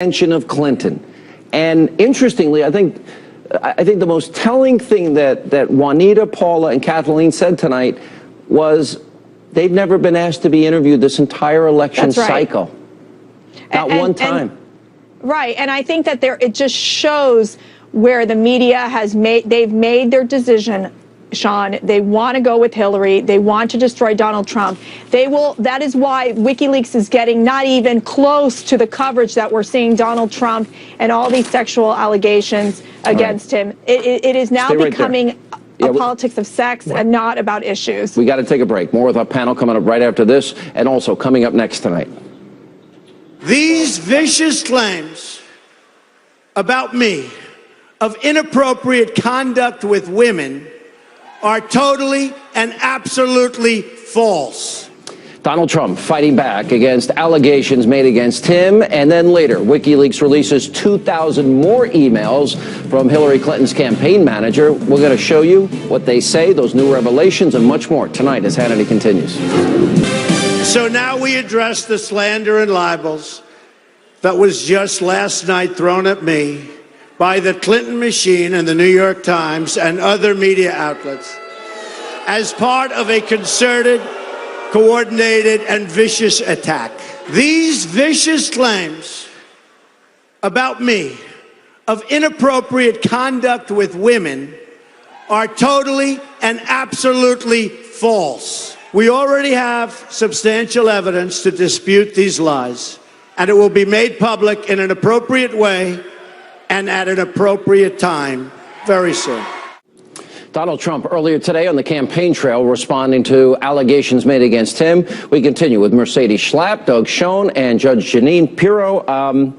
Mention of Clinton. And interestingly, I think the most telling thing that Juanita, Paula, and Kathleen said tonight was they've never been asked to be interviewed this entire election cycle. Not one time. Right, and I think that it just shows where the media has they've made their decision. Sean, they want to go with Hillary. They want to destroy Donald Trump. That is why WikiLeaks is getting not even close to the coverage that we're seeing Donald Trump and all these sexual allegations against him. It is now becoming a politics of sex and not about issues. We got to take a break. More with our panel coming up right after this, and also coming up next tonight. These vicious claims about me of inappropriate conduct with women are totally and absolutely false. Donald Trump fighting back against allegations made against him, and then later, WikiLeaks releases 2,000 more emails from Hillary Clinton's campaign manager. We're going to show you what they say, those new revelations, and much more tonight as Hannity continues. So now we address the slander and libels that was just last night thrown at me by the Clinton machine and the New York Times and other media outlets as part of a concerted, coordinated, and vicious attack. These vicious claims about me of inappropriate conduct with women are totally and absolutely false. We already have substantial evidence to dispute these lies, and it will be made public in an appropriate way and at an appropriate time very soon. Donald Trump earlier today on the campaign trail responding to allegations made against him. We continue with Mercedes Schlapp, Doug Schoen, and Judge Jeanine Pirro.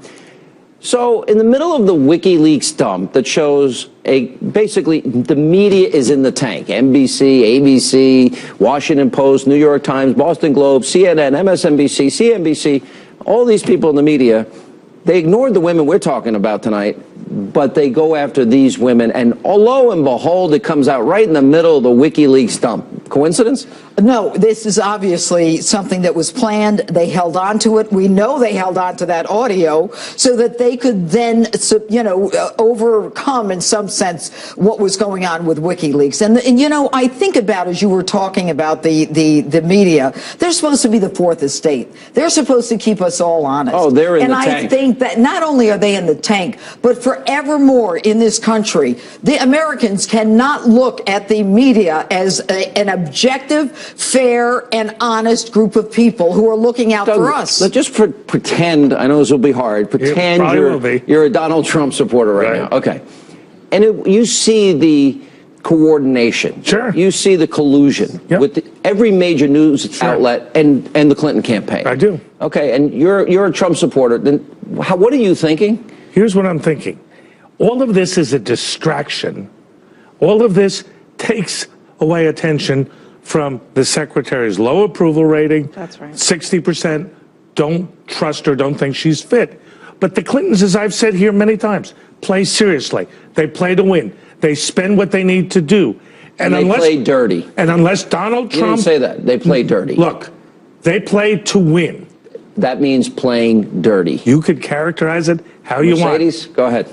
So in the middle of the WikiLeaks dump that shows basically the media is in the tank. NBC, ABC, Washington Post, New York Times, Boston Globe, CNN, MSNBC, CNBC, all these people in the media, they ignored the women we're talking about tonight, but they go after these women, and lo and behold, it comes out right in the middle of the WikiLeaks dump. Coincidence? No, this is obviously something that was planned. They held on to it. We know they held on to that audio so that they could then, overcome in some sense what was going on with WikiLeaks. And I think about, as you were talking about the media, they're supposed to be the fourth estate. They're supposed to keep us all honest. Oh, they're in the tank. And I think that not only are they in the tank, but forevermore in this country, the Americans cannot look at the media as an objective, fair, and honest group of people who are looking out for us. Let's just pretend, I know this will be hard, pretend you're a Donald Trump supporter right now. Okay. And you see the coordination. Sure. You see the collusion with every major news outlet and the Clinton campaign. I do. Okay, and you're a Trump supporter. Then what are you thinking? Here's what I'm thinking. All of this is a distraction. All of this takes away attention from the secretary's low approval rating. That's right. 60% don't trust her, don't think she's fit. But the Clintons, as I've said here many times, play seriously. They play to win. They spend what they need to do. And they play dirty. And unless Donald Trump... You didn't say that. They play dirty. Look, they play to win. That means playing dirty. You could characterize it how you want. Mercedes, go ahead.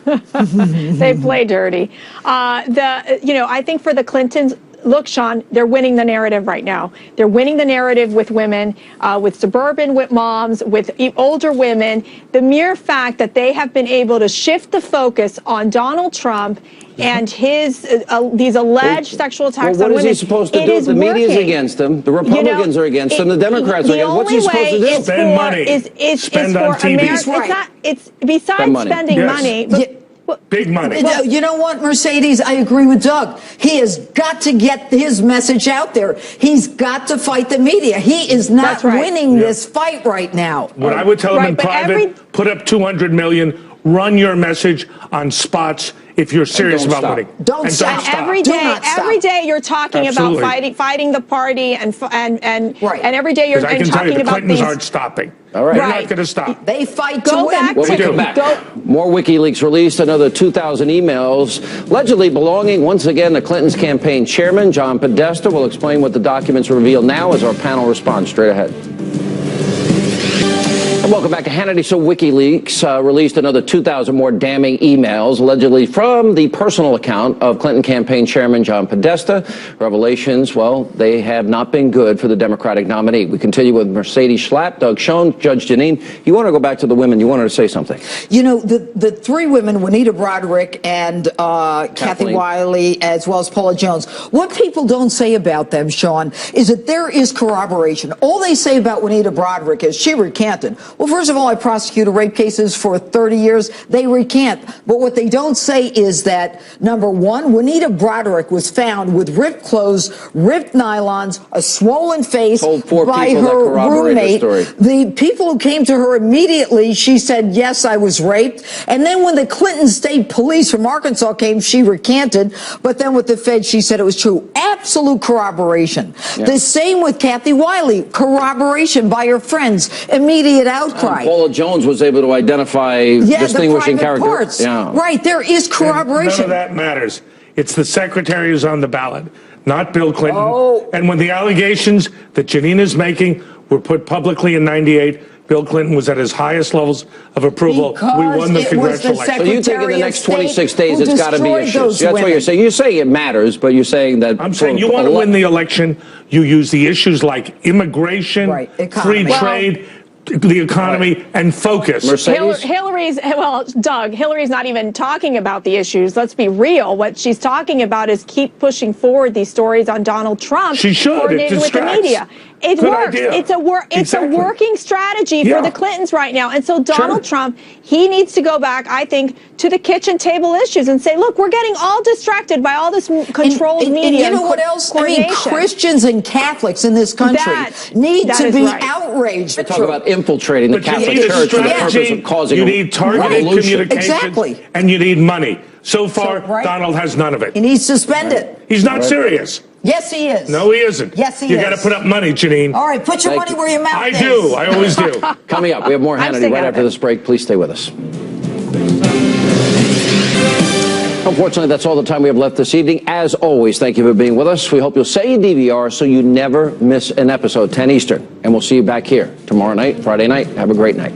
They play dirty. I think for the Clintons, look, Sean, they're winning the narrative right now. They're winning the narrative with women, with suburban moms, with older women. The mere fact that they have been able to shift the focus on Donald Trump and his these alleged sexual attacks on women. What is he supposed to do? The media's against him. The Republicans are against him. The Democrats are against him. What's he supposed to do? Spend money. Spend on TV. It's besides spending money. Big money. You know what, Mercedes? I agree with Doug. He has got to get his message out there. He's got to fight the media. He is not winning this fight right now. What I would tell him in private, put up $200 million, run your message on spots if you're serious about winning. Don't stop. Every day you're talking about fighting the party and every day you're talking about things. I can tell you the Clintons aren't stopping. All right. They're not going to stop. They fight to win. When we come back, more WikiLeaks released another 2,000 emails allegedly belonging once again to Clinton's campaign chairman, John Podesta. Will explain what the documents reveal now as our panel responds straight ahead. Welcome back to Hannity. So WikiLeaks released another 2,000 more damning emails, allegedly from the personal account of Clinton campaign chairman John Podesta. Revelations, well, they have not been good for the Democratic nominee. We continue with Mercedes Schlapp, Doug Schoen, Judge Jeanine. You want to go back to the women. You wanted to say something. You know, the three women, Juanita Broderick and Kathy Wiley, as well as Paula Jones, what people don't say about them, Sean, is that there is corroboration. All they say about Juanita Broderick is she recanted. Well, first of all, I prosecuted rape cases for 30 years. They recant. But what they don't say is that, number one, Juanita Broderick was found with ripped clothes, ripped nylons, a swollen face by her roommate. The people who came to her immediately, she said, yes, I was raped. And then when the Clinton State Police from Arkansas came, she recanted. But then with the Fed, she said it was true. Absolute corroboration. Yeah. The same with Kathy Wiley. Corroboration by her friends. Immediate outcry. Paula Jones was able to identify distinguishing characters. Yeah. Right, there is corroboration. And none of that matters. It's the secretary who's on the ballot, not Bill Clinton. Oh. And when the allegations that Jeanine is making were put publicly in '98, Bill Clinton was at his highest levels of approval. Because we won the congressional election. So you think in the next 26 days it's got to be issues? That's what you're saying. You're saying it matters, but you're saying that... I'm saying you want to win the election, you use the issues like immigration, free trade, the economy, and focus. Hillary's not even talking about the issues. Let's be real. What she's talking about is keep pushing forward these stories on Donald Trump. She should. Coordinated with the media. It works. It's a working strategy for the Clintons right now. And so Donald Trump, he needs to go back, I think, to the kitchen table issues and say, look, we're getting all distracted by all this controlled media. And you know what else? I mean, Christians and Catholics in this country need to be outraged. They talk about infiltrating the Catholic Church for the purpose of causing you need targeted communications, and you need money. So far, Donald has none of it. He needs to spend it. He's not serious. Yes, he is. No, he isn't. Yes, he is. You got to put up money, Jeanine. All right, put your money where your mouth is. I do. I always do. Coming up, we have more Hannity right after this break. Please stay with us. Unfortunately, that's all the time we have left this evening. As always, thank you for being with us. We hope you'll set your DVR so you never miss an episode, 10 Eastern. And we'll see you back here tomorrow night, Friday night. Have a great night.